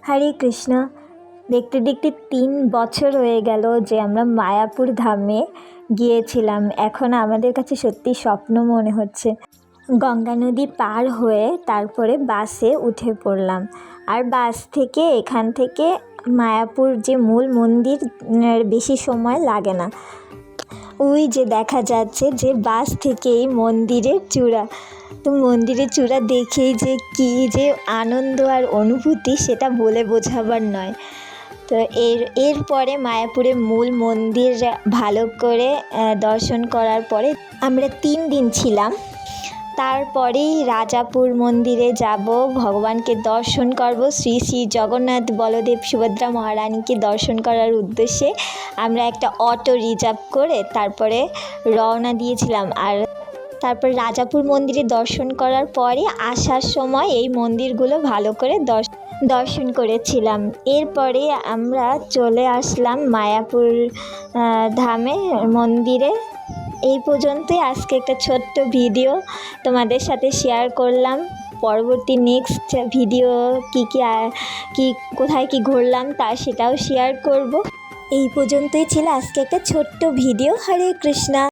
হরে কৃষ্ণ। দেখতে দেখতে 3 বছর হয়ে গেল যে আমরা মায়াপুর ধামে গিয়েছিলাম। এখন আমাদের কাছে সত্যি স্বপ্ন মনে হচ্ছে। গঙ্গা নদী পার হয়ে তারপরে বাসে উঠে পড়লাম, আর বাস থেকে এখান থেকে মায়াপুর যে মূল মন্দির বেশি সময় লাগে না। ওই যে দেখা যাচ্ছে যে বাস থেকেই মন্দিরের চূড়া। তো মন্দিরের চূড়া দেখেই যে কী যে আনন্দ আর অনুভূতি সেটা বলে বোঝাবার নয়। তো এরপরে মায়াপুরে মূল মন্দির ভালো করে দর্শন করার পরে আমরা 3 দিন ছিলাম। তারপরেই রাজাপুর মন্দিরে যাব, ভগবানকে দর্শন করব। শ্রী শ্রী জগন্নাথ বলদেব সুভদ্রা মহারানীকে দর্শন করার উদ্দেশ্যে আমরা একটা অটো রিজার্ভ করে তারপরে রওনা দিয়েছিলাম। আর তারপর রাজাপুর মন্দিরে দর্শন করার পরে আসার সময় এই মন্দিরগুলো ভালো করে দর্শন করেছিলাম। এরপরে আমরা চলে আসলাম মায়াপুর ধামে মন্দিরে। এই পর্যন্তই আজকে একটা ছোট্ট ভিডিও তোমাদের সাথে শেয়ার করলাম। পরবর্তী নেক্সট ভিডিও কি কোথায় কি ঘুরলাম তা সেটাও শেয়ার করব। এই পর্যন্তই ছিল আজকে একটা ছোট্ট ভিডিও। হরে কৃষ্ণা।